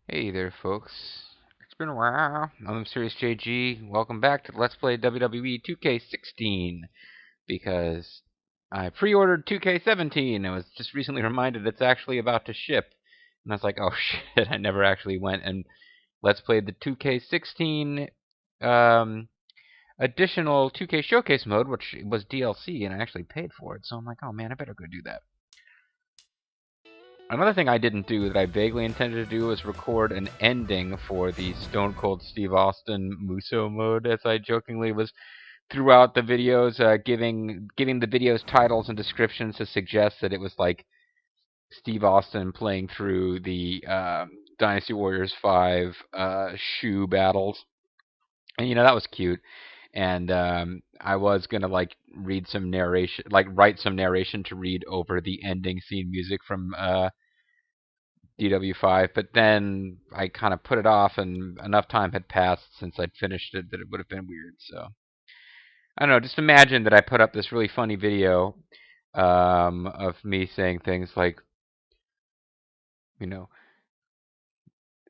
Hey there, folks. It's been a while. I'm Serious JG. Welcome back to Let's Play WWE 2K16 because I pre-ordered 2K17 and was just recently reminded it's actually about to ship. And I was like, oh shit, I never actually went and Let's Play the 2K16 um, additional 2K Showcase mode, which was DLC, and I actually paid for it. So I'm like, oh man, I better go do that. Another thing I didn't do that I vaguely intended to do was record an ending for the Stone Cold Steve Austin Muso mode, as I jokingly was throughout the videos, giving the videos titles and descriptions to suggest that it was like Steve Austin playing through the Dynasty Warriors 5 shoe battles, and that was cute. And I was gonna like read some narration, like write some narration to read over the ending scene music from DW5, but then I kind of put it off, and enough time had passed since I'd finished it that it would have been weird. So I don't know. Just imagine that I put up this really funny video of me saying things like, you know,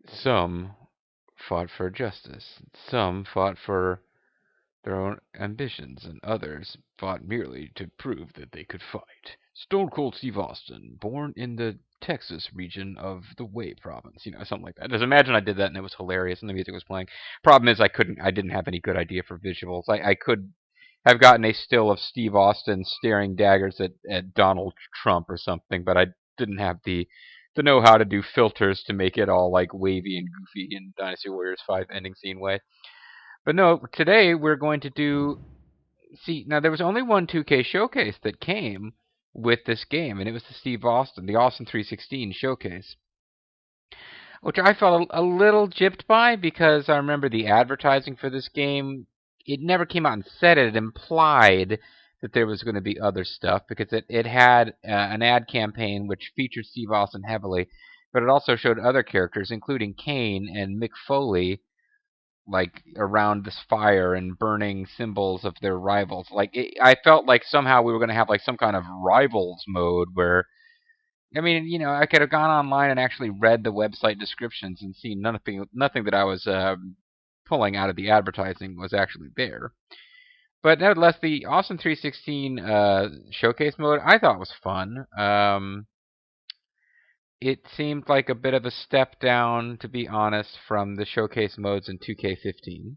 some fought for justice, some fought for their own ambitions, and others fought merely to prove that they could fight. Stone Cold Steve Austin, born in the Texas region of the Wei province, something like that. Just imagine I did that and it was hilarious and the music was playing. Problem is I didn't have any good idea for visuals. I could have gotten a still of Steve Austin staring daggers at Donald Trump or something, but I didn't have the know how to do filters to make it all like wavy and goofy in Dynasty Warriors 5 ending scene way. But no, today we're going to do. See, now there was only one 2K showcase that came with this game, and it was the Austin 316 showcase, which I felt a little gypped by because I remember the advertising for this game. It never came out and said it. It implied that there was going to be other stuff because it had an ad campaign which featured Steve Austin heavily, but it also showed other characters, including Kane and Mick Foley, like around this fire and burning symbols of their rivals. I felt like somehow we were going to have like some kind of rivals mode where, I mean, I could have gone online and actually read the website descriptions and seen nothing that I was pulling out of the advertising was actually there. But nevertheless, the Austin 316 showcase mode I thought was fun. It seemed like a bit of a step down, to be honest, from the showcase modes in 2K15.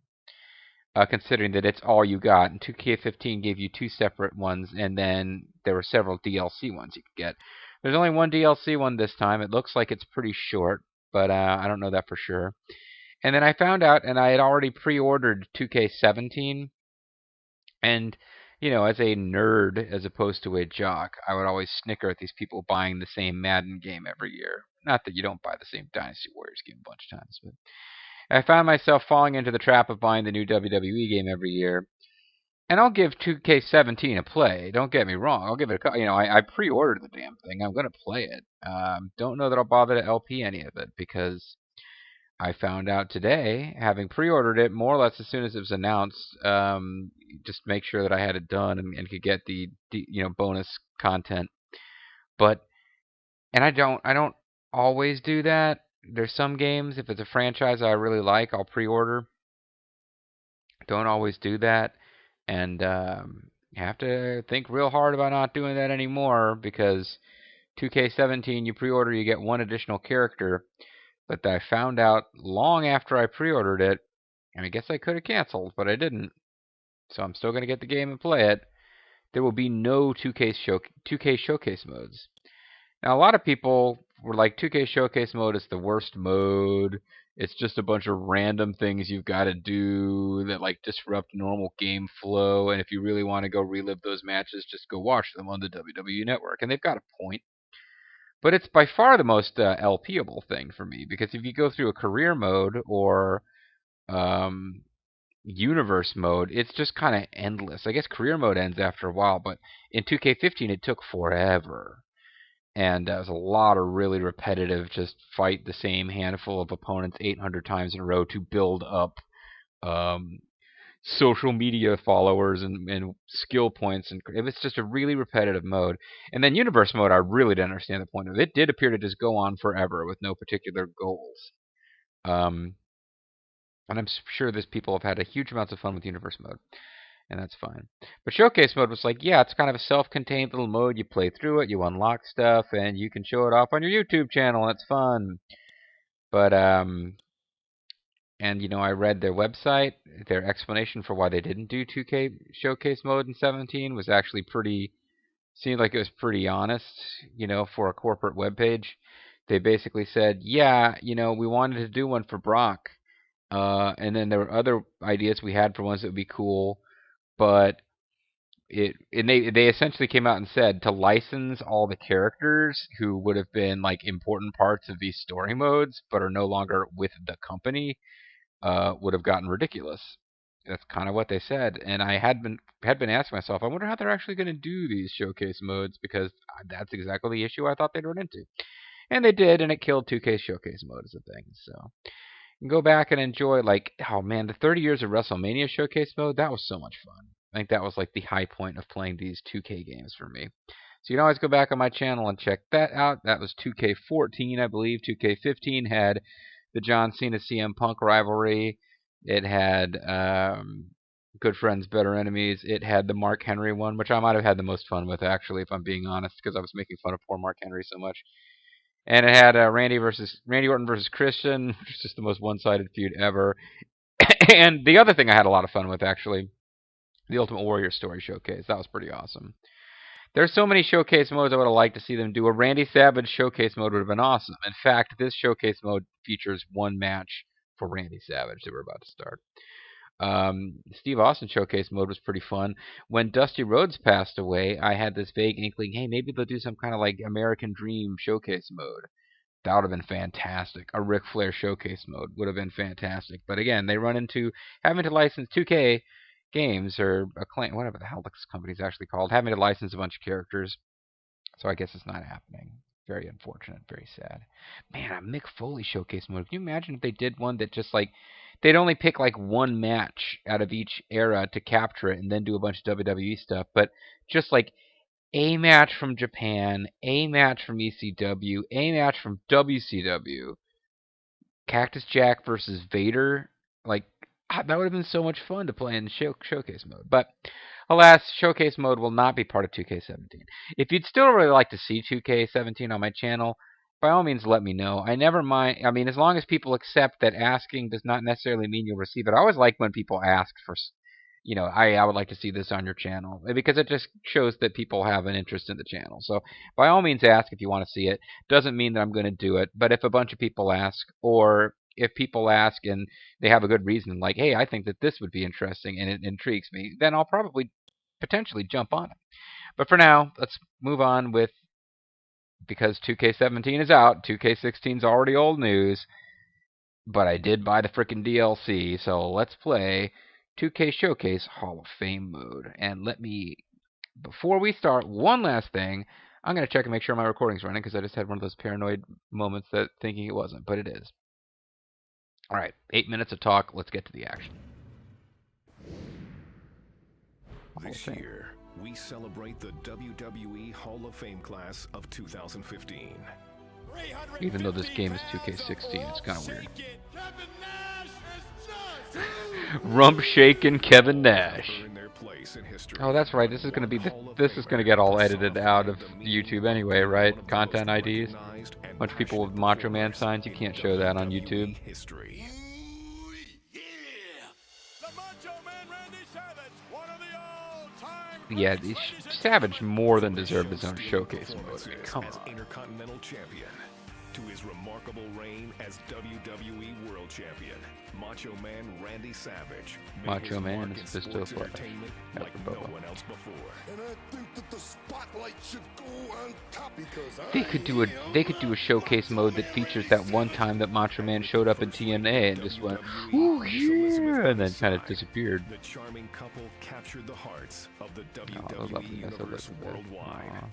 Considering that it's all you got. And 2K15 gave you two separate ones, and then there were several DLC ones you could get. There's only one DLC one this time. It looks like it's pretty short, but I don't know that for sure. And then I found out, and I had already pre-ordered 2K17, and as a nerd as opposed to a jock, I would always snicker at these people buying the same Madden game every year. Not that you don't buy the same Dynasty Warriors game a bunch of times, but I found myself falling into the trap of buying the new WWE game every year. And I'll give 2K17 a play. Don't get me wrong. I'll give it a. I pre-ordered the damn thing. I'm gonna play it. Don't know that I'll bother to LP any of it because I found out today, having pre-ordered it more or less as soon as it was announced, just make sure that I had it done and could get the bonus content. But I don't always do that. There's some games, if it's a franchise I really like, I'll pre-order. Don't always do that, and you have to think real hard about not doing that anymore because 2K17, you pre-order, you get one additional character. But I found out long after I pre-ordered it, and I guess I could have canceled, but I didn't. So I'm still going to get the game and play it. There will be no 2K Showcase modes. Now, a lot of people were like, 2K Showcase mode is the worst mode. It's just a bunch of random things you've got to do that like disrupt normal game flow. And if you really want to go relive those matches, just go watch them on the WWE Network. And they've got a point. But it's by far the most LPable thing for me because if you go through a career mode or um, universe mode, it's just kind of endless. I guess career mode ends after a while, but in 2K15 it took forever. And it was a lot of really repetitive, just fight the same handful of opponents 800 times in a row to build up um, social media followers and skill points. And it was just a really repetitive mode. And then universe mode, I really didn't understand the point of it. It did appear to just go on forever with no particular goals. And I'm sure there's people have had a huge amounts of fun with Universe Mode, and that's fine. But Showcase Mode was like, yeah, it's kind of a self-contained little mode. You play through it, you unlock stuff, and you can show it off on your YouTube channel, and it's fun. But, and, you know, I read their website. Their explanation for why they didn't do 2K Showcase Mode in 17 was actually seemed like it was pretty honest, you know, for a corporate webpage. They basically said, yeah, you know, we wanted to do one for Brock. And then there were other ideas we had for ones that would be cool, but they essentially came out and said to license all the characters who would have been like important parts of these story modes, but are no longer with the company, would have gotten ridiculous. That's kind of what they said, and I had been asking myself, I wonder how they're actually going to do these showcase modes, because that's exactly the issue I thought they'd run into, and they did, and it killed 2K Showcase Mode as a thing. So you can go back and enjoy, like, oh man, the 30 years of WrestleMania Showcase Mode, that was so much fun. I think that was like the high point of playing these 2K games for me. So you can always go back on my channel and check that out. That was 2K14, I believe. 2K15 had the John Cena CM Punk rivalry. It had Good Friends, Better Enemies. It had the Mark Henry one, which I might have had the most fun with, actually, if I'm being honest, because I was making fun of poor Mark Henry so much. And it had Randy Orton versus Christian, which is just the most one-sided feud ever. And the other thing I had a lot of fun with, actually, the Ultimate Warrior Story Showcase. That was pretty awesome. There's so many showcase modes I would have liked to see them do. A Randy Savage showcase mode would have been awesome. In fact, this showcase mode features one match for Randy Savage that we're about to start. Steve Austin showcase mode was pretty fun. When Dusty Rhodes passed away, I had this vague inkling, hey, maybe they'll do some kind of like American Dream showcase mode. That would have been fantastic. A Ric Flair showcase mode would have been fantastic. But again, they run into having to license 2K games, or Acclaim, whatever the hell this company's actually called, having to license a bunch of characters. So I guess it's not happening. Very unfortunate, very sad. Man, a Mick Foley showcase mode. Can you imagine if they did one that just like, they'd only pick like one match out of each era to capture it and then do a bunch of WWE stuff, but just like a match from Japan, a match from ECW, a match from WCW, Cactus Jack versus Vader. Like, that would have been so much fun to play in showcase mode. But alas, showcase mode will not be part of 2K17. If you'd still really like to see 2K17 on my channel, by all means let me know. I never mind. I mean, as long as people accept that asking does not necessarily mean you'll receive it. I always like when people ask for, you know, I would like to see this on your channel, because it just shows that people have an interest in the channel. So by all means ask if you want to see it. Doesn't mean that I'm going to do it, but if a bunch of people ask, or if people ask and they have a good reason, like, hey, I think that this would be interesting and it intrigues me, then I'll probably potentially jump on it. But for now, let's move on with, because 2K17 is out, 2K16 is already old news, but I did buy the frickin' DLC, so let's play 2K Showcase Hall of Fame mode. And let me, before we start, one last thing. I'm going to check and make sure my recording's running, because I just had one of those paranoid moments that thinking it wasn't, but it is. Alright, 8 minutes of talk, let's get to the action. This year, we celebrate the WWE Hall of Fame class of 2015. Even though this game is 2K16, it's kind of weird. Rump shaking Kevin Nash. Oh, that's right. This is going to be this is going to get all edited out of YouTube anyway, right? Content IDs. A bunch of people with Macho Man signs. You can't show that on YouTube. Yeah, Savage more than deserved his own showcase mode. I mean, come on. Intercontinental champion, to his remarkable reign as WWE World Champion, Macho Man Randy Savage. Macho Man is Fisto Flash. Like no one else before. And I think that the spotlight should go on top, because they could do a showcase mode that features that one time that Macho Man showed up in TNA and just went, ooh yeah, and then kind of disappeared. The charming couple captured the hearts of the WWE Universe worldwide. Aww.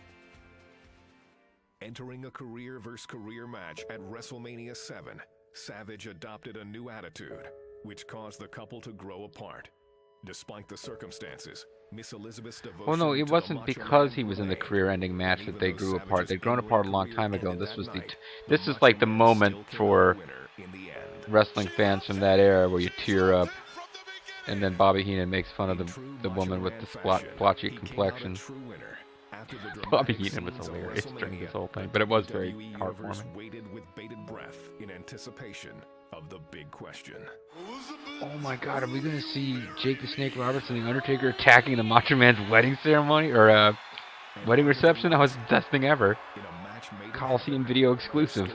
Entering a career versus career match at WrestleMania 7, Savage adopted a new attitude, which caused the couple to grow apart. Despite the circumstances, Miss Elizabeth's devotion. Well, no, it wasn't because he was in the career-ending match that they grew apart. They'd grown apart a long time ago. This is like the moment for. In the end. wrestling fans from that era where you tear up, and then Bobby Heenan makes fun of the woman with the splotchy complexion. Bobby Heenan was hilarious during this whole thing, but it was very heartwarming. Waited with bated breath in anticipation of the big question. Oh my God, are we gonna see Jake the Snake Roberts and the Undertaker attacking the Macho Man's wedding ceremony or wedding reception? That was the best thing ever. Coliseum video exclusive.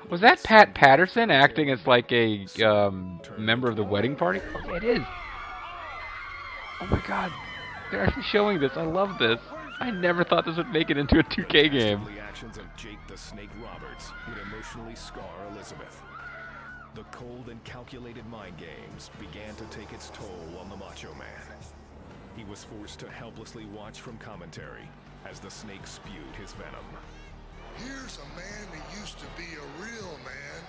Was that Pat Patterson acting as like a member of the wedding party? Okay, it is. Oh my God, they're actually showing this. I love this. I never thought this would make it into a 2K game. The actions of Jake the Snake Roberts would emotionally scar Elizabeth. The cold and calculated mind games began to take its toll on the Macho Man. He was forced to helplessly watch from commentary as the snake spewed his venom. Here's a man that used to be a real man,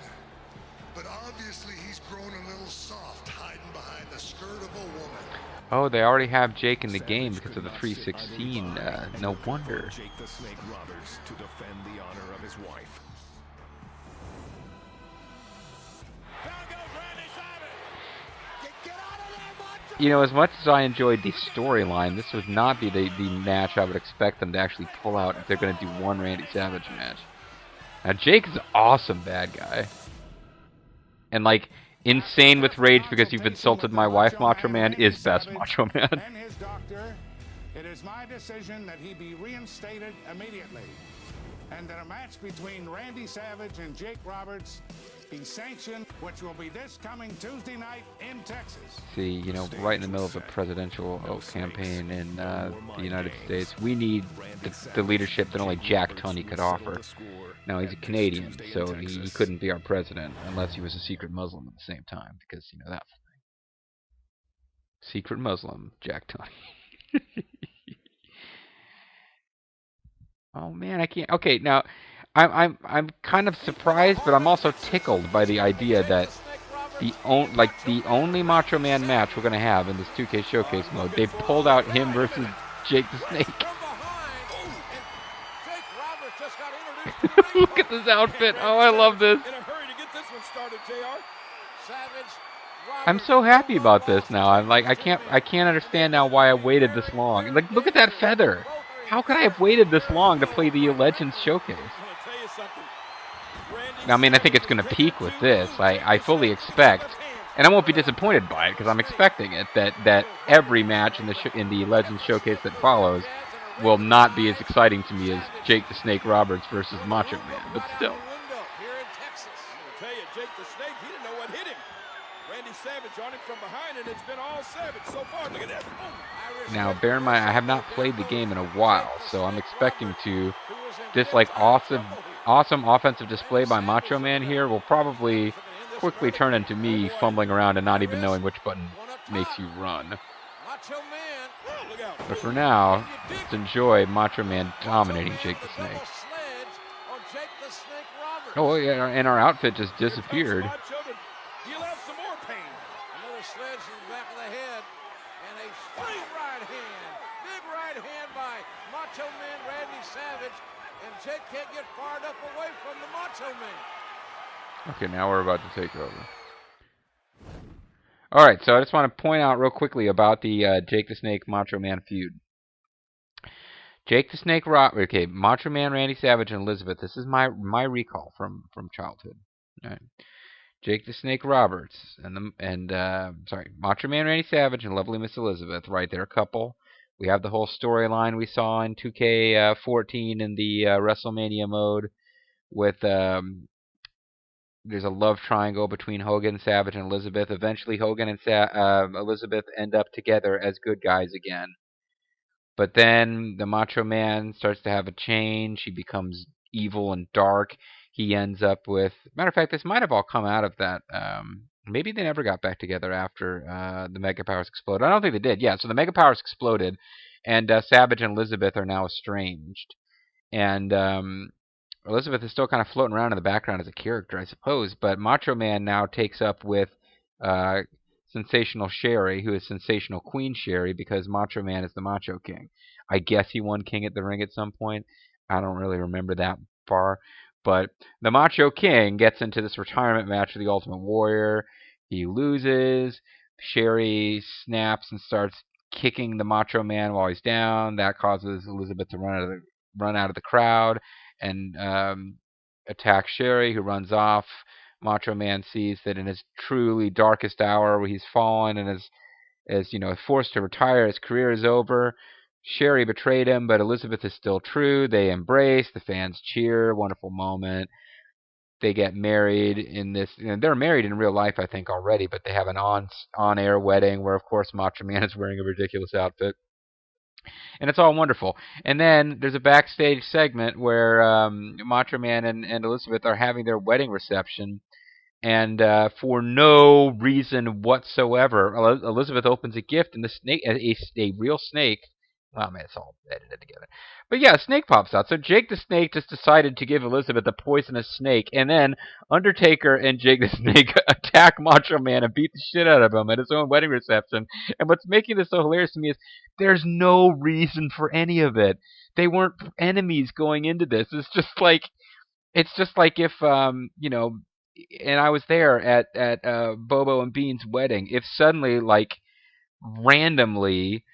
but obviously he's grown a little soft hiding behind the skirt of a woman. Oh, they already have Jake in the game because of the 316. No wonder. Jake the Snake Roberts to defend the honor of his wife. You know, as much as I enjoyed the storyline, this would not be the match I would expect them to actually pull out if they're going to do one Randy Savage match. Now, Jake is an awesome bad guy. And, like, insane with rage because you've insulted my wife, Macho Man, is best Macho Man. And his doctor, it is my decision that he be reinstated immediately. And that a match between Randy Savage and Jake Roberts be sanctioned, which will be this coming Tuesday night in Texas. See, you know, right in the middle of a presidential campaign in the United States, we need the leadership that only Jack Tunney could offer. Now, he's a Canadian, so he couldn't be our president unless he was a secret Muslim at the same time, because, you know, that's the thing. Secret Muslim, Jack Tunney. Oh man, I can't. Okay, now I'm kind of surprised, but I'm also tickled by the idea that the only Macho Man match we're gonna have in this 2K Showcase mode, they pulled out him versus Jake the Snake. Look at this outfit. Oh, I love this. I'm so happy about this now. I'm like, I can't understand now why I waited this long. Like, look at that feather. How could I have waited this long to play the Legends Showcase? Now, I mean, I think it's going to peak with this. I fully expect, and I won't be disappointed by it because I'm expecting it, that every match in the Legends Showcase that follows will not be as exciting to me as Jake the Snake Roberts versus Macho Man, but still. Jake the Snake, he didn't know what hit him. Randy Savage on him from behind, and it's been all Savage so far. Look at that. Oh, now, bear in mind, I have not played the game in a while, so I'm expecting this like awesome offensive display by Macho Man here will probably quickly turn into me fumbling around and not even knowing which button makes you run. But for now, let's enjoy Macho Man dominating Jake the Snake. Oh yeah, and our outfit just disappeared. You'll have some more pain. Another sledge to the back of the head, and a straight right hand. Big right hand by Macho Man Randy Savage, and Jake can't get far enough away from the Macho Man. Okay, now we're about to take over. Alright, so I just want to point out real quickly about the Jake the Snake Macho Man feud. Jake the Snake okay, Macho Man Randy Savage and Elizabeth. This is my recall from childhood. All right. Jake the Snake Roberts and Macho Man Randy Savage and lovely Miss Elizabeth. Right, they're a couple. We have the whole storyline we saw in 2K14 in the WrestleMania mode with there's a love triangle between Hogan, Savage, and Elizabeth. Eventually, Hogan and Elizabeth end up together as good guys again. But then the Macho Man starts to have a change. He becomes evil and dark. He ends up with... Matter of fact, this might have all come out of that. Maybe they never got back together after the Mega Powers exploded. I don't think they did. Yeah, so the Mega Powers exploded, and Savage and Elizabeth are now estranged. And Elizabeth is still kind of floating around in the background as a character, I suppose. But Macho Man now takes up with... Sensational Sherry, who is Sensational Queen Sherry, because Macho Man is the Macho King. I guess he won King at the Ring at some point. I don't really remember that far. But the Macho King gets into this retirement match with the Ultimate Warrior. He loses. Sherry snaps and starts kicking the Macho Man while he's down. That causes Elizabeth to run out of the crowd and attack Sherry, who runs off. Macho Man sees that in his truly darkest hour, where he's fallen and is forced to retire, his career is over. Sherry betrayed him, but Elizabeth is still true. They embrace. The fans cheer. Wonderful moment. They get married in this. They're married in real life, I think, already, but they have an on-air wedding where, of course, Macho Man is wearing a ridiculous outfit. And it's all wonderful. And then there's a backstage segment where Macho Man and Elizabeth are having their wedding reception. And for no reason whatsoever, Elizabeth opens a gift, and the snake, a real snake. Oh man, it's all edited together. But yeah, a snake pops out. So Jake the Snake just decided to give Elizabeth a poisonous snake, and then Undertaker and Jake the Snake attack Macho Man and beat the shit out of him at his own wedding reception. And what's making this so hilarious to me is there's no reason for any of it. They weren't enemies going into this. It's just like if and I was there at Bobo and Bean's wedding. If suddenly, like, randomly,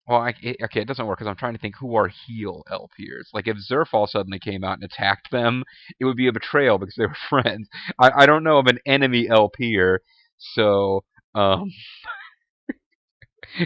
it doesn't work because I'm trying to think who are heel LPers. Like, if Zerfall suddenly came out and attacked them, it would be a betrayal because they were friends. I don't know of an enemy LPer, so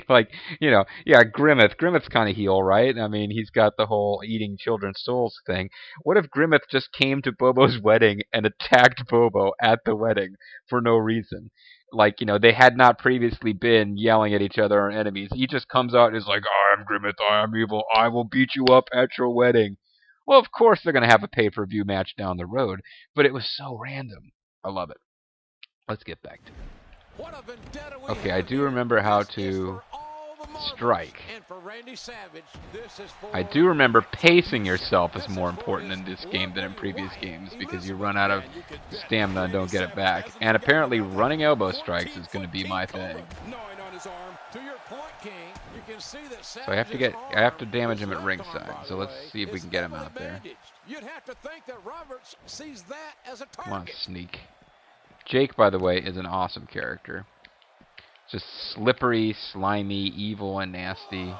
like, Grimmeth. Grimmeth's kind of heel, right? I mean, he's got the whole eating children's souls thing. What if Grimmeth just came to Bobo's wedding and attacked Bobo at the wedding for no reason? Like, they had not previously been yelling at each other or enemies. He just comes out and is like, I'm Grimmeth, I am evil, I will beat you up at your wedding. Well, of course they're going to have a pay-per-view match down the road, but it was so random. I love it. Let's get back to it. Okay, I do remember how to strike. I do remember pacing yourself is more important in this game than in previous games because you run out of stamina and don't get it back. And apparently running elbow strikes is going to be my thing. So I have to damage him at ringside. So let's see if we can get him out there. Come on, sneak. Jake, by the way, is an awesome character. Just slippery, slimy, evil, and nasty.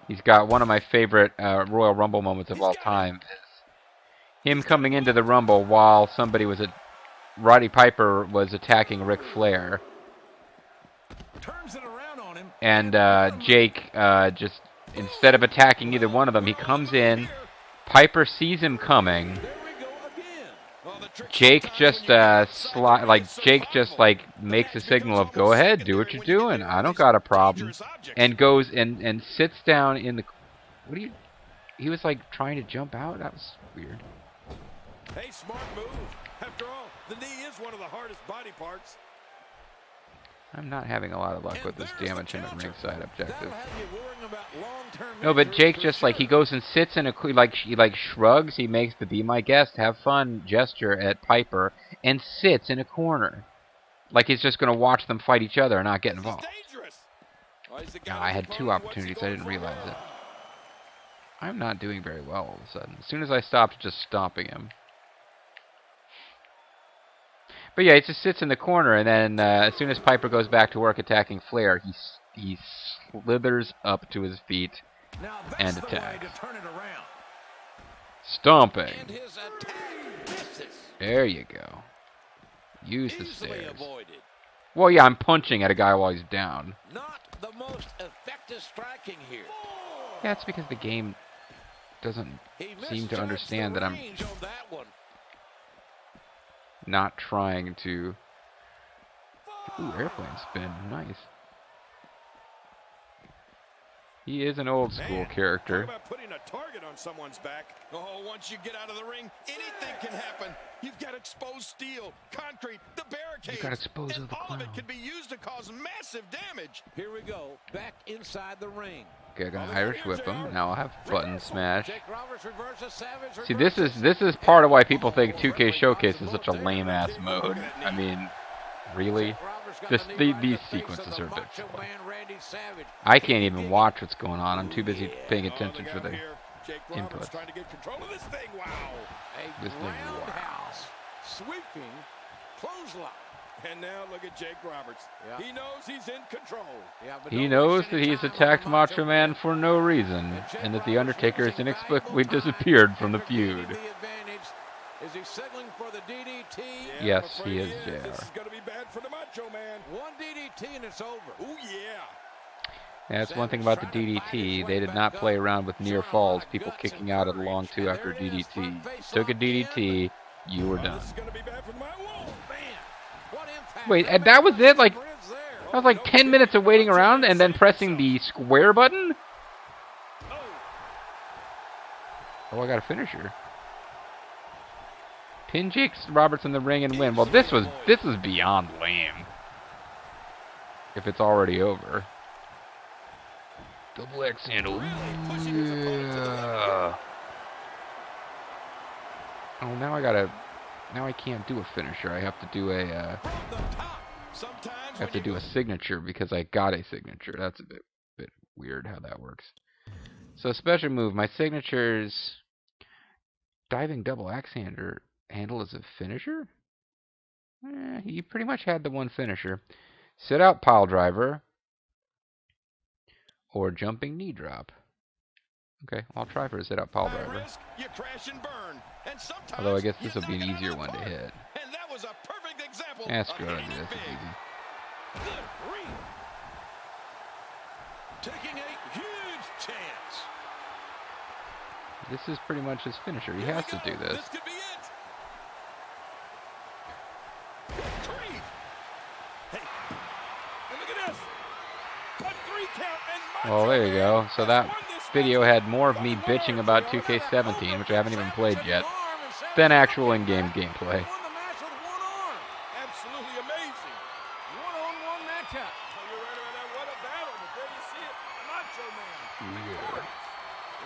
He's got one of my favorite Royal Rumble moments of all time. Him coming into the Rumble while Roddy Piper was attacking Ric Flair. And Jake, just instead of attacking either one of them, he comes in. Piper sees him coming. Jake just makes a signal of go ahead, do what you're doing. I don't got a problem, and goes and sits down in the. He was like trying to jump out. That was weird. Hey, smart move. After all, the knee is one of the hardest body parts. I'm not having a lot of luck with this damage him at ringside objective. No, but Jake just he goes and sits in he shrugs, he makes the be my guest, have fun gesture at Piper, and sits in a corner. Like he's just going to watch them fight each other and not get involved. I had two opportunities, I didn't realize it. I'm not doing very well all of a sudden. As soon as I stopped just stomping him. But yeah, he just sits in the corner, and then as soon as Piper goes back to work attacking Flair, he slithers up to his feet and attacks. Stomping. There you go. Use the stairs. Well, yeah, I'm punching at a guy while he's down. Not the most effective striking here. Yeah, it's because the game doesn't seem to understand that I'm not trying to. Ooh, airplane spin. Nice. He is an old school character. How about putting a target on someone's back? Oh, once you get out of the ring, anything can happen. You've got exposed steel, concrete, the barricades. You've got exposed and the all clown. of it can be used to cause massive damage. Here we go, back inside the ring. Okay, I'm gonna Irish whip him. Now I'll have button smash. See, this is part of why people think 2K Showcase is such a lame ass mode. I mean, really? These sequences are a bit silly. I can't even watch what's going on. I'm too busy paying attention for the Jake input. Roberts trying to get control of this thing. Wow. A roundhouse, sweeping clothesline. And now look at Jake Roberts. Yeah. He knows he's in control. Yeah, but He don't knows waste that any he's time on attacked the Macho Man for no reason, and that The Undertaker has inexplicably disappeared from the feud. Is he signaling for the DDT? Yeah, Yes, I'm he afraid is, JR. This is going to be bad for the Macho Man. One DDT and it's over. Oh, yeah. That's one thing about the DDT. They did not play around with near falls, people kicking out at a long 2 after DDT. Took a DDT, you were done. This is going to be bad for the Macho Man. Wait, and that was it? Like, that was like 10 minutes of waiting around and then pressing the square button? Oh, I got a finisher. Pin Jake Roberts in the ring and win. Well, this is beyond lame. If it's already over. Double X handle. Yeah. Oh, now I can't do a finisher. I have to do a signature because I got a signature. That's a bit weird how that works. So special move. My signature's diving double axe handle is a finisher? He pretty much had the one finisher. Sit out pile driver or jumping knee drop. Okay, I'll try for a sit out pile driver. Although I guess this will be an easier one to hit. Screw it, this is easy. Taking a huge chance. This is pretty much his finisher. He has to do this. This could be it. Three. Hey, and look at this. A 3 count and Well, there you go. So that video had more of me bitching about 2K17, which I haven't even played yet, than actual in-game gameplay. Absolutely amazing. One-on-one matchup. You're right about that. What a battle. But there you see it. Macho Man.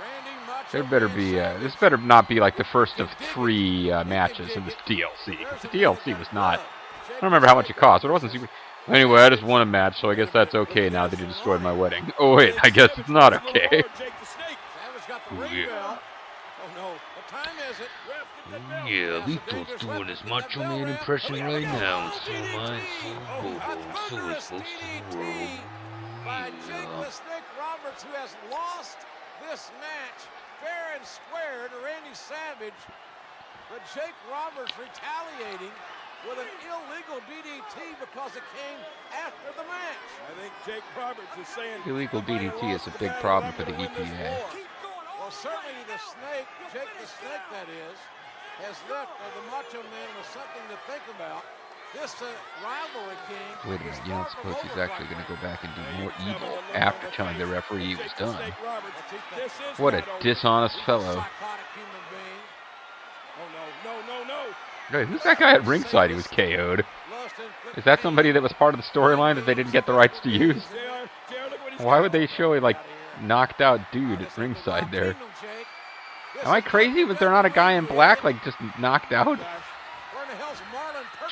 Randy Macho There better be, this better not be like the first of 3 matches in this DLC. The DLC was not, I don't remember how much it cost, but it wasn't super. Anyway, I just won a match, so I guess that's okay now that he destroyed my wedding. Oh wait, I guess it's not okay. Yeah. Oh no, what time is it? Yeah, Lito's doing his Macho Man impression right now. So my so it's folks in the world. By Jake the Snake Roberts, who has lost this match fair and square to Randy Savage, but Jake Roberts retaliating with an illegal DDT because it came after the match. I think Jake Roberts is saying Illegal DDT is a big problem for the EPA. Well, certainly the Snake, Jake the Snake that is, has left the Macho Man with something to think about. This rivalry game. Wait a minute, you don't suppose he's actually going to go back and do more evil after telling the referee he was done? What a dishonest fellow. Hey, who's that guy at ringside who was KO'd? Is that somebody that was part of the storyline that they didn't get the rights to use? Why would they show a, like, knocked out dude at ringside there? Am I crazy? Was there not a guy in black, like, just knocked out?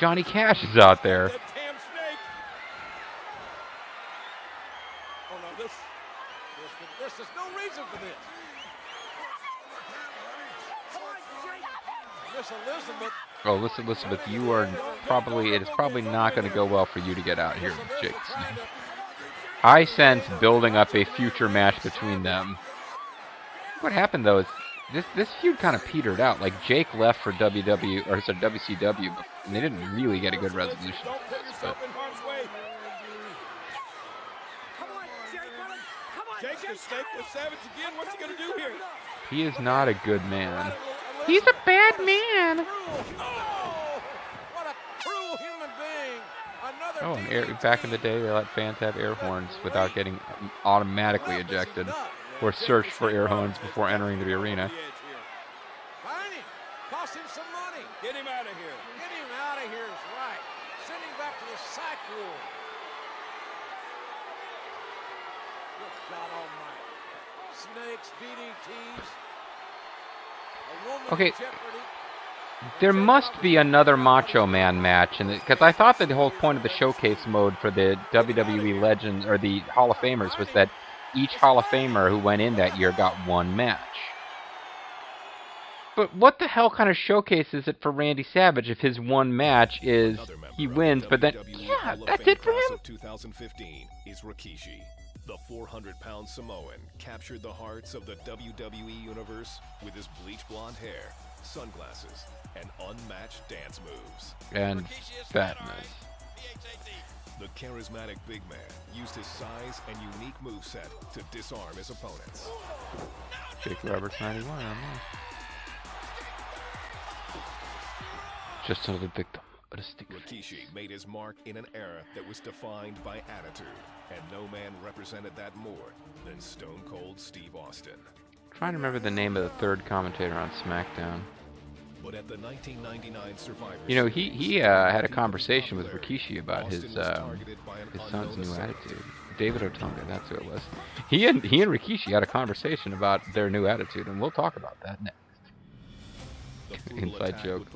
Johnny Cash is out there. There's no reason for this. Miss Elizabeth. Oh, listen, Elizabeth, you are probably, it is probably not going to go well for you to get out here with Jake. I sense building up a future match between them. What happened though is this feud kind of petered out. Like Jake left for WCW, and they didn't really get a good resolution. But Jake the Snake with Savage again. What's he gonna do here? he is not a good man. He's a bad man. What a cruel human being. Oh, and back in the day, they let fans have air horns without getting automatically ejected, or search for air horns before entering the arena. Find him. Cost him some money. Get him out of here. Get him out of here is right. Send him back to the sack rule. Good God Almighty. Snakes, DDTs. A woman Okay. in jeopardy. There must be another Macho Man match, because I thought that the whole point of the showcase mode for the WWE Legends, or the Hall of Famers, was that each Hall of Famer who went in that year got one match. But what the hell kind of showcase is it for Randy Savage if his one match is he wins, but then yeah, that's it for him? Of 2015 is Rikishi. The 400-pound Samoan captured the hearts of the WWE Universe with his bleach blonde hair, sunglasses, and unmatched dance moves. And fatness. The charismatic big man used his size and unique moveset to disarm his opponents. Jake Roberts 91 on that. Just another victim of the stick. Rikishi made his mark in an era that was defined by attitude, and no man represented that more than Stone Cold Steve Austin. Trying to remember the name of the third commentator on SmackDown. But at the 1999 Survivor You know, Series, he had a conversation with Rikishi about his Austin was targeted by an son's new unknown attitude. David Otunga, that's who it was. He and Rikishi had a conversation about their new attitude, and we'll talk about that next. Inside joke.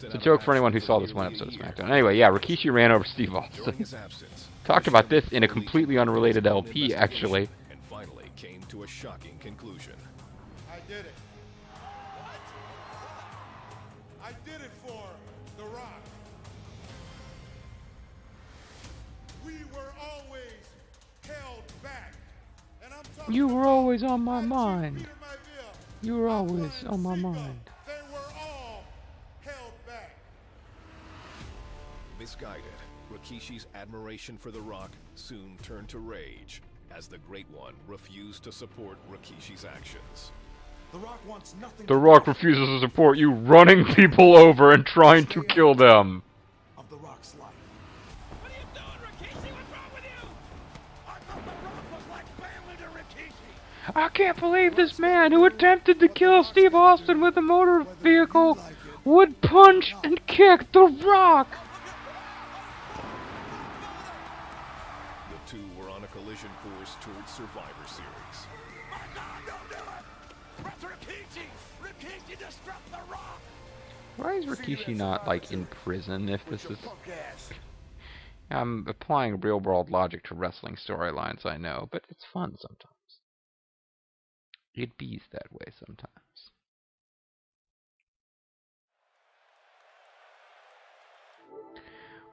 It's a joke for anyone who saw this one episode of SmackDown. Anyway, yeah, Rikishi ran over Steve Austin. Talked about this in a completely unrelated LP, actually. And finally came to a shocking conclusion. I did it. I did it for The Rock. We were always held back. And I'm talking You were about always on my Chief mind. Peter Mayville, You were always Upline on my Seagull. mind. They were all held back. Misguided, Rikishi's admiration for The Rock soon turned to rage as the Great One refused to support Rikishi's actions. The Rock wants nothing The Rock refuses to support you running people over and trying to kill them. of The Rock's life. What are you doing, Rikishi? What's wrong with you? I thought The Rock was like family to Rikishi. I can't believe this man who attempted to kill Steve Austin with a motor vehicle would punch and kick The Rock. The two were on a collision course towards Survivor Series. My God, don't do it! Press Rikishi! Rikishi disrupt The Rock! Why is Rikishi not, like, in prison if this is... I'm applying real-world logic to wrestling storylines, I know, but it's fun sometimes. It bees that way sometimes.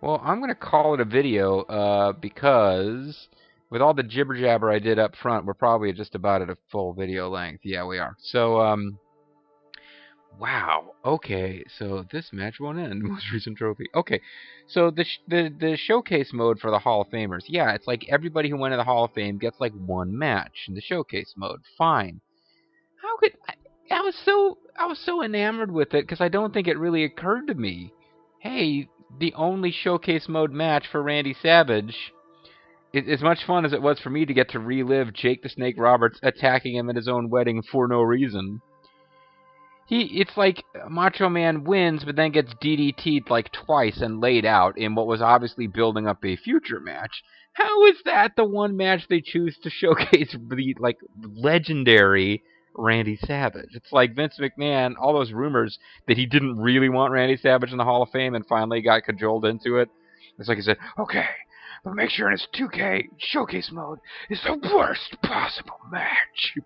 Well, I'm going to call it a video because with all the jibber-jabber I did up front, we're probably just about at a full video length. Yeah, we are. So, wow. Okay, so this match won't end. Most recent trophy. Okay, so the showcase mode for the Hall of Famers. Yeah, it's like everybody who went to the Hall of Fame gets like one match in the showcase mode. Fine. How could I was so enamored with it because I don't think it really occurred to me. Hey, the only showcase mode match for Randy Savage. As much fun as it was for me to get to relive Jake the Snake Roberts attacking him at his own wedding for no reason. It's like Macho Man wins, but then gets DDT'd like twice and laid out in what was obviously building up a future match. How is that the one match they choose to showcase the like legendary Randy Savage? It's like Vince McMahon, all those rumors that he didn't really want Randy Savage in the Hall of Fame and finally got cajoled into it. It's like he said, okay, but make sure in his 2K showcase mode is the worst possible match.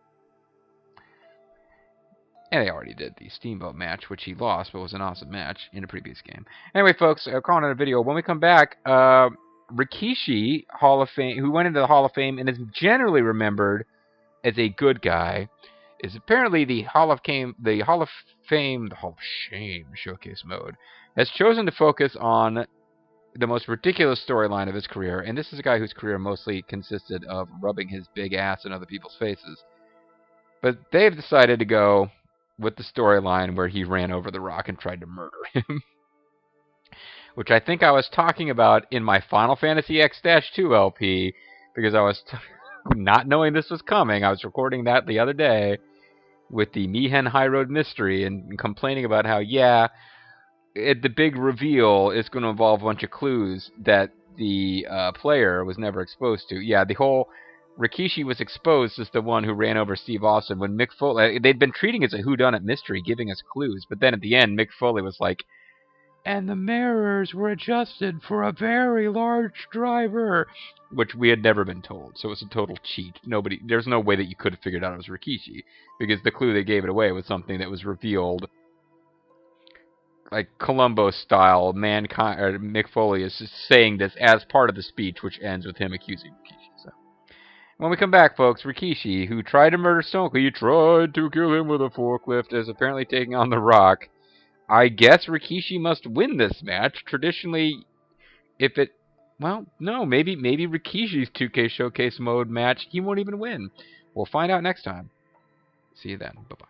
And they already did the Steamboat match, which he lost, but was an awesome match in a previous game. Anyway, folks, I'm calling it a video. When we come back, Rikishi, Hall of Fame, who went into the Hall of Fame and is generally remembered as a good guy, is apparently the Hall of Shame showcase mode, has chosen to focus on the most ridiculous storyline of his career, and this is a guy whose career mostly consisted of rubbing his big ass in other people's faces. But they've decided to go with the storyline where he ran over The Rock and tried to murder him. Which I think I was talking about in my Final Fantasy X-2 LP, because I was not knowing this was coming. I was recording that the other day with the Mihen High Road Mystery and complaining about how, yeah, the big reveal is going to involve a bunch of clues that the player was never exposed to. Yeah, the whole Rikishi was exposed as the one who ran over Steve Austin when Mick Foley... They'd been treating it as a whodunit mystery, giving us clues, but then at the end, Mick Foley was like, and the mirrors were adjusted for a very large driver, which we had never been told, so it was a total cheat. There's no way that you could have figured out it was Rikishi, because the clue that gave it away was something that was revealed like Columbo style, Mankind or Mick Foley is just saying this as part of the speech, which ends with him accusing Rikishi. So when we come back, folks, Rikishi, who tried to murder Stone Cold, he tried to kill him with a forklift, is apparently taking on The Rock. I guess Rikishi must win this match. Traditionally, if it, well, no, maybe Rikishi's 2K Showcase mode match, he won't even win. We'll find out next time. See you then. Bye-bye.